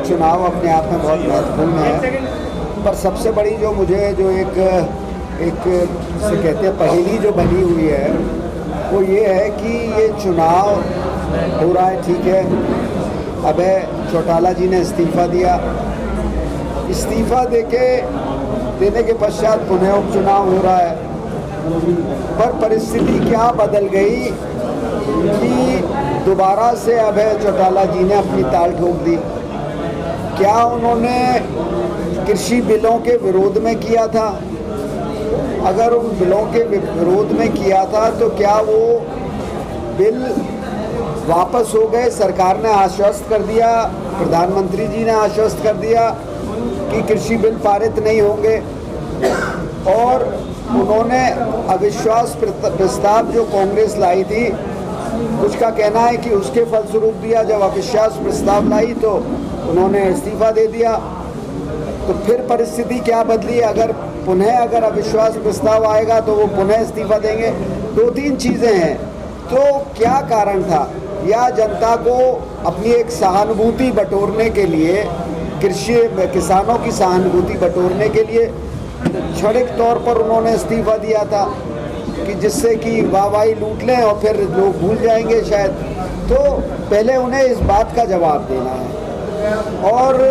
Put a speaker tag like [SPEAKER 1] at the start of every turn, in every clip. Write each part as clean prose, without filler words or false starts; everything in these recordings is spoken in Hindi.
[SPEAKER 1] चुनाव अपने आप में बहुत महत्वपूर्ण है, पर सबसे बड़ी जो मुझे जो एक से कहते हैं पहेली जो बनी हुई है वो ये है कि ये चुनाव हो रहा है, ठीक है। अभय चौटाला जी ने इस्तीफ़ा दिया, इस्तीफ़ा देने के पश्चात पुनः उपचुनाव हो रहा है, पर परिस्थिति क्या बदल गई कि दोबारा से अभय चौटाला जी ने अपनी ताल ठोक दी। क्या उन्होंने कृषि बिलों के विरोध में किया था? अगर उन बिलों के विरोध में किया था तो क्या वो बिल वापस हो गए? सरकार ने आश्वस्त कर दिया, प्रधानमंत्री जी ने आश्वस्त कर दिया कि कृषि बिल पारित नहीं होंगे, और उन्होंने अविश्वास प्रस्ताव जो कांग्रेस लाई थी, कुछ का कहना है कि उसके फलस्वरूप दिया, जब अविश्वास प्रस्ताव लाई तो उन्होंने इस्तीफ़ा दे दिया। तो फिर परिस्थिति क्या बदली? अगर अविश्वास प्रस्ताव आएगा तो वो पुनः इस्तीफ़ा देंगे। 2-3 चीज़ें हैं। तो क्या कारण था? या जनता को अपनी एक सहानुभूति बटोरने के लिए, किसानों की सहानुभूति बटोरने के लिए क्षणिक तौर पर उन्होंने इस्तीफ़ा दिया था कि जिससे कि वाहवाही लूट लें और फिर लोग भूल जाएंगे शायद। तो पहले उन्हें इस बात का जवाब देना है, और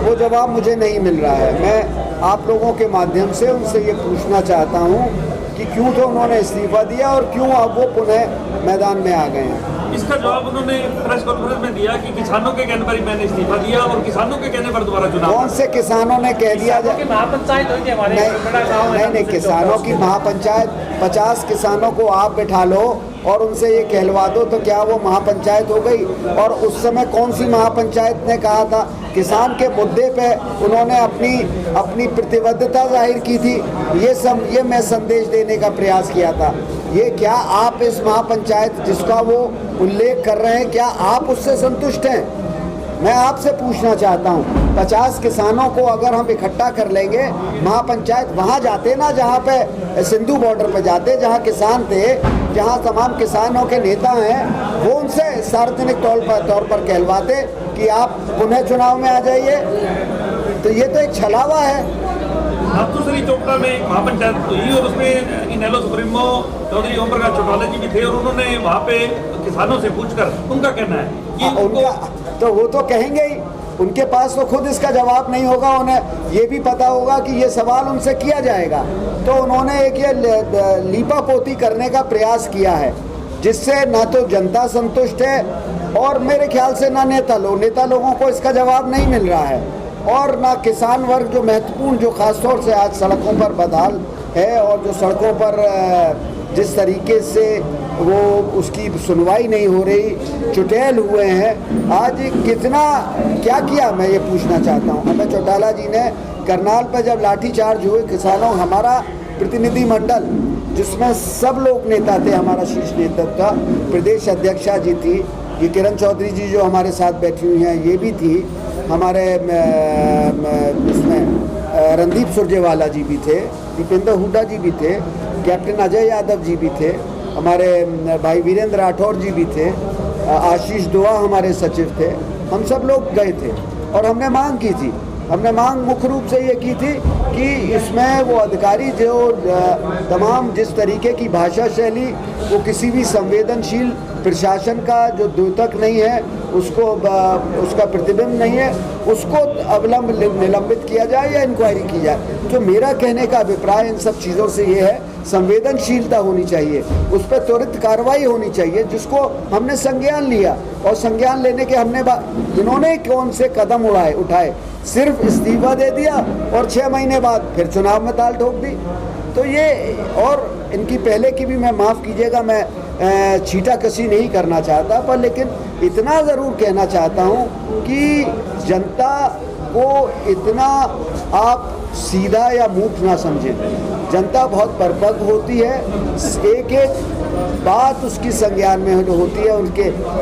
[SPEAKER 1] वो जवाब मुझे नहीं मिल रहा है। मैं आप लोगों के माध्यम से उनसे ये पूछना चाहता हूँ कि क्यों तो उन्होंने इस्तीफ़ा दिया और क्यों अब वो पुनः मैदान में आ गए हैं।
[SPEAKER 2] इसका जवाब उन्होंने प्रेस कॉन्फ्रेंस में दिया कि किसानों के कहने पर ही मैंने इस्तीफा दिया और किसानों के कहने पर दोबारा चुनाव।
[SPEAKER 1] कौन से किसानों ने कह दिया?
[SPEAKER 3] महापंचायत हुई थी हमारे
[SPEAKER 1] नहीं, किसानों की महापंचायत, 50 किसानों को आप बिठा लो और उनसे ये कहलवा दो तो क्या वो महापंचायत हो गई? और उस समय कौन सी महापंचायत ने कहा था? किसान के मुद्दे पे उन्होंने अपनी प्रतिबद्धता जाहिर की थी। ये मैं संदेश देने का प्रयास किया था। ये क्या आप इस महापंचायत जिसका वो उल्लेख कर रहे हैं, क्या आप उससे संतुष्ट हैं? मैं आपसे पूछना चाहता हूँ, 50 किसानों को अगर हम इकट्ठा कर लेंगे, महापंचायत वहाँ जाते ना जहाँ पे सिंधु बॉर्डर पे जाते, जहाँ किसान थे, जहाँ तमाम किसानों के नेता हैं, वो उनसे सार्वजनिक तौर पर कहलवाते कि आप पुनः चुनाव में आ जाइए। तो ये तो एक छलावा है।
[SPEAKER 2] अब दूसरी चोपड़ा में महापंचायत हुई और उसमें इनेलो सुप्रीमो चौधरी ओम प्रकाश चौटाला जी भी थे, और उन्होंने वहाँ पे किसानों से पूछकर उनका कहना है कि
[SPEAKER 1] उनका तो वो तो कहेंगे ही, उनके पास तो खुद इसका जवाब नहीं होगा। उन्हें ये भी पता होगा कि ये सवाल उनसे किया जाएगा, तो उन्होंने एक ये लीपापोती करने का प्रयास किया है, जिससे ना तो जनता संतुष्ट है और मेरे ख्याल से ना नेता लोगों को इसका जवाब नहीं मिल रहा है, और ना किसान वर्ग जो महत्वपूर्ण, जो खासतौर से आज सड़कों पर बदहाल है, और जो सड़कों पर जिस तरीके से वो उसकी सुनवाई नहीं हो रही, चुटेल हुए हैं। आज क्या किया, मैं ये पूछना चाहता हूँ। अभय चौटाला जी ने करनाल पर जब लाठीचार्ज हुए किसानों, हमारा प्रतिनिधि मंडल जिसमें सब लोग नेता थे, हमारा शीर्ष नेतृत्व था, प्रदेश अध्यक्षा जी थी, ये किरण चौधरी जी जो हमारे साथ बैठी हुई हैं ये भी थी, हमारे इसमें रणदीप सुरजेवाला जी भी थे, दीपेंद्र हुड्डा जी भी थे, कैप्टन अजय यादव जी भी थे, हमारे भाई वीरेंद्र राठौर जी भी थे, आशीष दुआ हमारे सचिव थे। हम सब लोग गए थे और हमने मांग की थी। हमने मांग मुख्य रूप से ये की थी कि इसमें वो अधिकारी जो तमाम जिस तरीके की भाषा शैली, वो किसी भी संवेदनशील प्रशासन का जो द्योतक नहीं है, उसका प्रतिबिंब नहीं है, उसको निलंबित किया जाए या इंक्वायरी की जाए। तो मेरा कहने का अभिप्राय इन सब चीज़ों से ये है, संवेदनशीलता होनी चाहिए, उस पर त्वरित कार्रवाई होनी चाहिए, जिसको हमने संज्ञान लिया, और संज्ञान लेने के इन्होंने कौन से कदम उठाए, सिर्फ इस्तीफा दे दिया और 6 महीने बाद फिर चुनाव में ताल ठोक दी। तो ये, और इनकी पहले की भी, मैं माफ़ कीजिएगा, मैं छीटाकशी नहीं करना चाहता, पर लेकिन इतना ज़रूर कहना चाहता हूँ कि जनता को इतना आप सीधा या मूर्ख ना समझें। जनता बहुत परिपक्व होती है, एक एक बात उसकी संज्ञान में होती है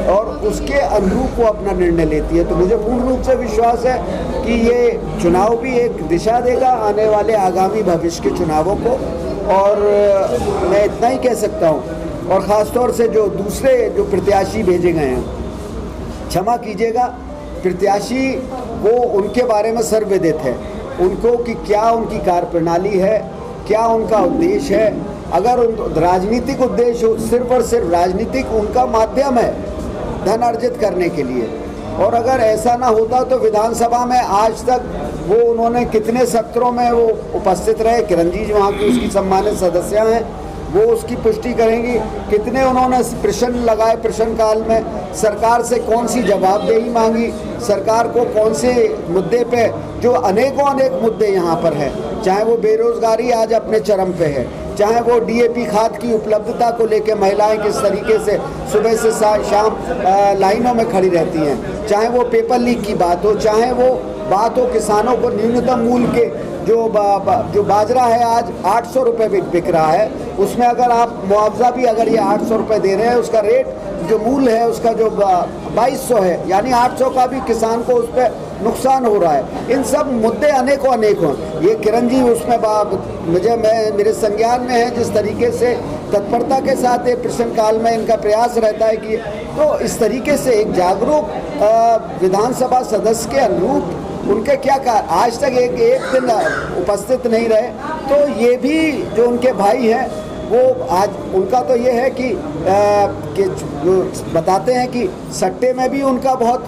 [SPEAKER 1] और उसके अनुरूप वो अपना निर्णय लेती है। तो मुझे पूर्ण रूप से विश्वास है कि ये चुनाव भी एक दिशा देगा आने वाले आगामी भविष्य के चुनावों को, और मैं इतना ही कह सकता हूँ। और ख़ास तौर से जो दूसरे जो प्रत्याशी भेजे गए हैं, क्षमा कीजिएगा, प्रत्याशी वो उनके बारे में सर्वविदित है, उनको कि क्या उनकी कार्यप्रणाली है, क्या उनका उद्देश्य है। अगर उन राजनीतिक उद्देश्य हो, सिर्फ और सिर्फ राजनीतिक उनका माध्यम है धन अर्जित करने के लिए, और अगर ऐसा ना होता तो विधानसभा में आज तक वो उन्होंने कितने सत्रों में वो उपस्थित रहे। किरण जी वहाँ की उसकी सम्मानित सदस्य हैं, वो उसकी पुष्टि करेंगी। कितने उन्होंने प्रश्न लगाए, प्रश्न काल में सरकार से कौन सी जवाबदेही मांगी, सरकार को कौन से मुद्दे पे, जो अनेकों मुद्दे यहाँ पर है, चाहे वो बेरोजगारी आज अपने चरम पे है, चाहे वो डीएपी खाद की उपलब्धता को लेकर महिलाएं किस तरीके से सुबह से शाम लाइनों में खड़ी रहती हैं, चाहे वो पेपर लीक की बात हो, चाहे वो बात हो किसानों को न्यूनतम मूल्य के जो बाजरा है आज 800 रुपये बिक रहा है, उसमें अगर आप मुआवजा भी अगर ये 800 रुपये दे रहे हैं, उसका रेट जो मूल्य है उसका जो 2200 है, यानी 800 का भी किसान को उस पर नुकसान हो रहा है। इन सब मुद्दे अनेकों ये किरण जी उसमें मेरे संज्ञान में है, जिस तरीके से तत्परता के साथ ये प्रश्न काल में इनका प्रयास रहता है कि तो इस तरीके से एक जागरूक विधानसभा सदस्य के अनुरूप उनके क्या आज तक एक दिन उपस्थित नहीं रहे, तो ये भी जो उनके भाई हैं वो आज उनका तो ये है कि बताते हैं कि सट्टे में भी उनका बहुत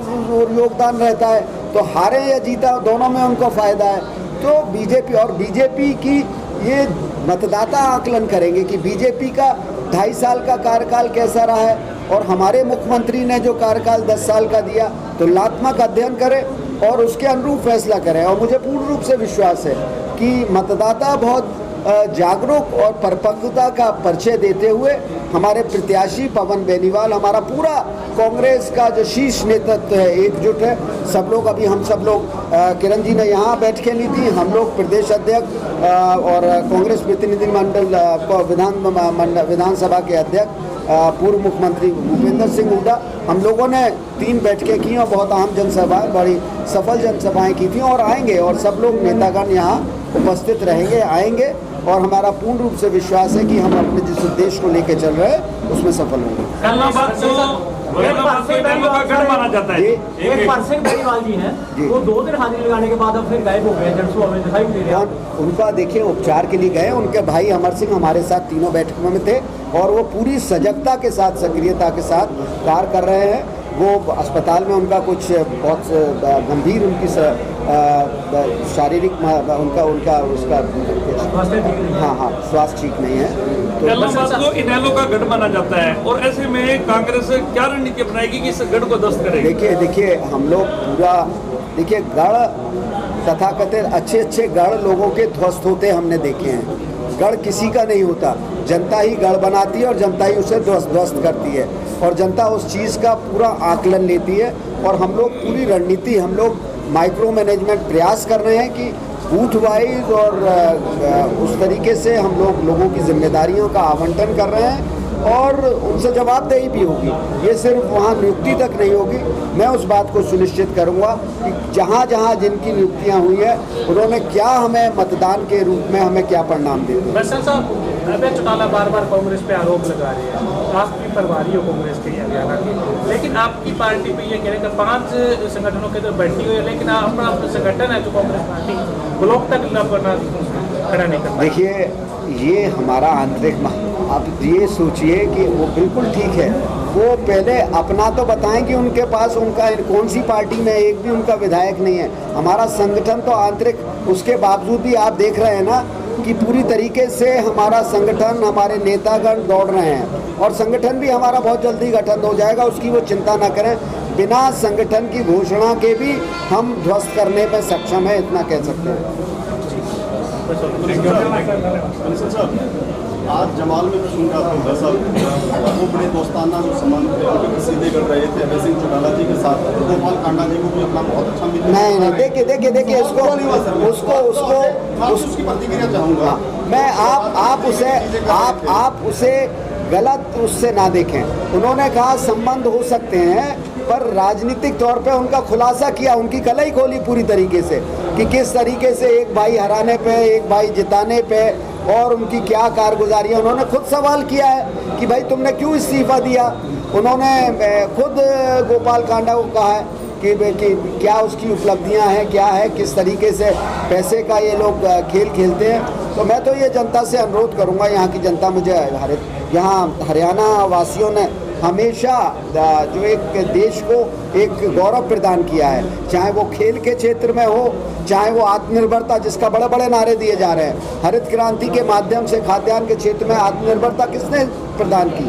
[SPEAKER 1] योगदान रहता है, तो हारे या जीता दोनों में उनको फ़ायदा है। तो बीजेपी की ये मतदाता आकलन करेंगे कि बीजेपी का 2.5 साल का कार्यकाल कैसा रहा है, और हमारे मुख्यमंत्री ने जो कार्यकाल 10 साल का दिया, तुलनात्मक अध्ययन करें और उसके अनुरूप फैसला करें। और मुझे पूर्ण रूप से विश्वास है कि मतदाता बहुत जागरूक और परिपक्वता का परिचय देते हुए हमारे प्रत्याशी पवन बेनीवाल, हमारा पूरा कांग्रेस का जो शीर्ष नेतृत्व है, एकजुट है। सब लोग अभी हम सब लोग किरण जी ने यहाँ बैठकें ली थी, हम लोग प्रदेश अध्यक्ष और कांग्रेस प्रतिनिधिमंडल विधानसभा के अध्यक्ष पूर्व मुख्यमंत्री भूपेंद्र सिंह हुड्डा, हम लोगों ने 3 बैठकें की और बहुत अहम जनसभाएं, बड़ी सफल जनसभाएं की थी, और आएंगे और सब लोग नेतागण यहाँ उपस्थित रहेंगे, आएंगे, और हमारा पूर्ण रूप से विश्वास है कि हम अपने जिस उद्देश्य को लेकर चल रहे हैं उसमें सफल होंगे।
[SPEAKER 2] माना जाता है
[SPEAKER 3] एक परसेंट बेनीवाल जी हैं, वो 2 दिन हाजिरी लगाने के बाद अब फिर गायब हो गए, जनसभा में दिखाई नहीं दे रहे।
[SPEAKER 1] उनका देखिए उपचार के लिए गए, उनके भाई अमर सिंह हमारे साथ तीनों बैठकों में थे, और वो पूरी सजगता के साथ, सक्रियता के साथ कार्य कर रहे हैं। वो अस्पताल में उनका कुछ बहुत गंभीर उनकी शारीरिक उसका हाँ स्वास्थ्य ठीक नहीं है।
[SPEAKER 2] तो इनेलो का गढ़ माना जाता है, और ऐसे में कांग्रेस क्या रणनीति अपनाएगी कि इस गढ़ को ध्वस्त करेगी?
[SPEAKER 1] देखिए हम लोग पूरा गढ़ तथाकथित अच्छे गढ़ लोगों के ध्वस्त होते हमने देखे हैं। गढ़ किसी का नहीं होता, जनता ही गढ़ बनाती है और जनता ही उसे ध्वस्त करती है, और जनता उस चीज़ का पूरा आकलन लेती है। और हम लोग पूरी रणनीति, हम लोग माइक्रो मैनेजमेंट प्रयास कर रहे हैं कि बूथ वाइज और उस तरीके से हम लोगों की जिम्मेदारियों का आवंटन कर रहे हैं, और उनसे जवाबदेही भी होगी। ये सिर्फ वहाँ नियुक्ति तक नहीं होगी, मैं उस बात को सुनिश्चित करूँगा कि जहाँ जहाँ जिनकी नियुक्तियाँ हुई है उन्होंने क्या हमें मतदान के रूप में हमें क्या परिणाम दे दिए।
[SPEAKER 3] बसंत साहब, अभय चौटाला बार कांग्रेस पे आरोप लगा रहे हैं, आपकी परवारी हो कांग्रेस के हरियाणा की, लेकिन आपकी पार्टी पे ये कह रहे हैं कि 5 संगठनों के अंदर बैठी हुई है, लेकिन अपना संगठन है जो कांग्रेस पार्टी ब्लॉक तक खड़ा नहीं करता।
[SPEAKER 1] देखिए ये हमारा आंतरिक, आप ये सोचिए कि वो बिल्कुल ठीक है, वो पहले अपना तो बताएं कि उनके पास उनका कौन सी पार्टी में एक भी उनका विधायक नहीं है। हमारा संगठन तो आंतरिक, उसके बावजूद भी आप देख रहे हैं ना कि पूरी तरीके से हमारा संगठन, हमारे नेतागण दौड़ रहे हैं, और संगठन भी हमारा बहुत जल्दी गठन हो जाएगा, उसकी वो चिंता ना करें। बिना संगठन की घोषणा के भी हम ध्वस्त करने में सक्षम है, इतना कह सकते हैं।
[SPEAKER 4] आज जमाल में सुन रहा था दरअसल वो बड़े दोस्ताना जो संबंध थे सीधे कर रहे थे अभय सिंह चौटाला जी के साथ, गोपाल कांडा जी को भी अपना बहुत अच्छा मित्र।
[SPEAKER 1] नहीं देखिए उसकी
[SPEAKER 4] प्रतिक्रिया चाहूँगा
[SPEAKER 1] मैं। आप उसे गलत उससे ना देखें। उन्होंने कहा संबंध हो सकते हैं, पर राजनीतिक तौर पे उनका खुलासा किया, उनकी कलई खोली पूरी तरीके से कि किस तरीके से एक भाई हराने पे, एक भाई जिताने पे, और उनकी क्या कारगुजारी है। उन्होंने खुद सवाल किया है कि भाई तुमने क्यों इस्तीफा दिया। उन्होंने खुद गोपाल कांडा को कहा है कि क्या उसकी उपलब्धियां हैं, क्या है, किस तरीके से पैसे का ये लोग खेल खेलते हैं। तो मैं तो ये जनता से अनुरोध करूंगा, यहाँ की जनता मुझे यहाँ हरियाणा वासियों ने हमेशा जो एक देश को एक गौरव प्रदान किया है, चाहे वो खेल के क्षेत्र में हो, चाहे वो आत्मनिर्भरता जिसका बड़े बड़े नारे दिए जा रहे हैं। हरित क्रांति के माध्यम से खाद्यान्न के क्षेत्र में आत्मनिर्भरता किसने प्रदान की?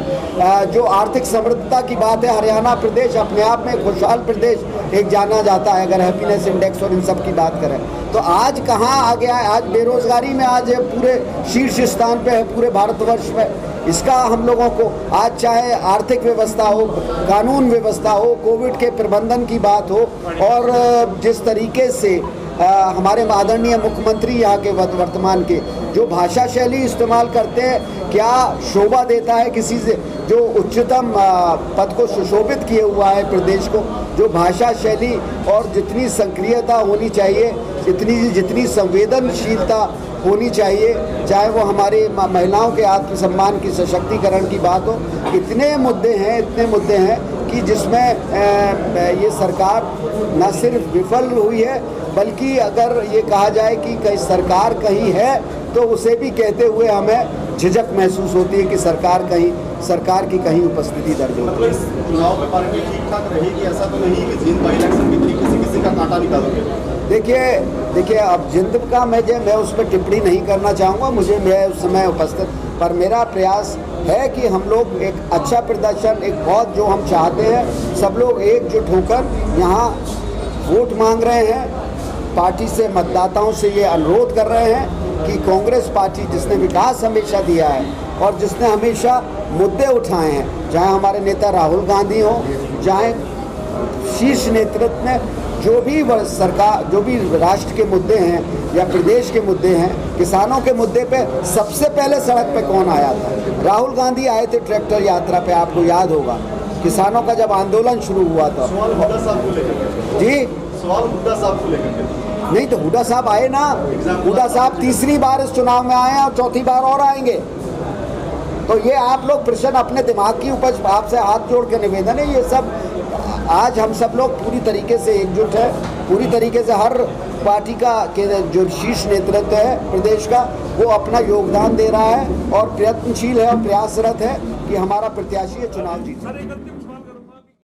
[SPEAKER 1] जो आर्थिक समृद्धता की बात है, हरियाणा प्रदेश अपने आप में खुशहाल प्रदेश एक जाना जाता है, अगर हैप्पीनेस इंडेक्स और इन सब की बात करें तो आज कहाँ आ गया है? आज बेरोजगारी में आज पूरे शीर्ष स्थान पे है पूरे भारतवर्ष में। इसका हम लोगों को आज चाहे आर्थिक व्यवस्था हो, कानून व्यवस्था हो, कोविड के प्रबंधन की बात हो, और जिस तरीके से हमारे आदरणीय मुख्यमंत्री यहाँ के वर्तमान के जो भाषा शैली इस्तेमाल करते हैं, क्या शोभा देता है किसी से जो उच्चतम पद को सुशोभित किए हुआ है प्रदेश को। जो भाषा शैली और जितनी सक्रियता होनी चाहिए, जितनी संवेदनशीलता होनी चाहिए, चाहे वो हमारे महिलाओं के आत्मसम्मान की सशक्तिकरण की बात हो, इतने मुद्दे हैं कि जिसमें ये सरकार न सिर्फ विफल हुई है, बल्कि अगर ये कहा जाए कि कहीं सरकार कहीं है तो उसे भी कहते हुए हमें झिझक महसूस होती है कि सरकार की कहीं उपस्थिति दर्ज होती है।
[SPEAKER 4] मतलब इस चुनाव में पार्टी ठीक ठाक रहेगी, ऐसा तो नहीं कि जिन बाई इलेक्शन के किसी का कांटा निकालोगे?
[SPEAKER 1] देखिए अब जिंद का मैं उस पर टिप्पणी नहीं करना चाहूँगा, मैं उस समय उपस्थित, पर मेरा प्रयास है कि हम लोग एक अच्छा प्रदर्शन, एक बहुत जो हम चाहते हैं, सब लोग एकजुट होकर यहाँ वोट मांग रहे हैं। पार्टी से, मतदाताओं से ये अनुरोध कर रहे हैं कि कांग्रेस पार्टी जिसने विकास हमेशा दिया है और जिसने हमेशा मुद्दे उठाए हैं, चाहे हमारे नेता राहुल गांधी हो, चाहे शीर्ष नेतृत्व में जो भी राष्ट्र के मुद्दे हैं या प्रदेश के मुद्दे हैं, किसानों के मुद्दे पे सबसे पहले सड़क पे कौन आया था? राहुल गांधी आए थे ट्रैक्टर यात्रा पे, आपको याद होगा, किसानों का जब आंदोलन शुरू हुआ था।
[SPEAKER 4] सवाल हुड्डा साहब को लेकर
[SPEAKER 1] जी,
[SPEAKER 4] सवाल हुड्डा साहब को लेकर
[SPEAKER 1] नहीं तो हुड्डा साहब आए ना, हुड्डा साहब तीसरी बार इस चुनाव में आए हैं और चौथी बार और आएंगे। तो ये आप लोग प्रश्न अपने दिमाग की उपज, आपसे हाथ जोड़ के निवेदन है, ये सब आज हम सब लोग पूरी तरीके से एकजुट है, पूरी तरीके से हर पार्टी का के जो शीर्ष नेतृत्व है प्रदेश का, वो अपना योगदान दे रहा है और प्रयत्नशील है और प्रयासरत है कि हमारा प्रत्याशी चुनाव जीते।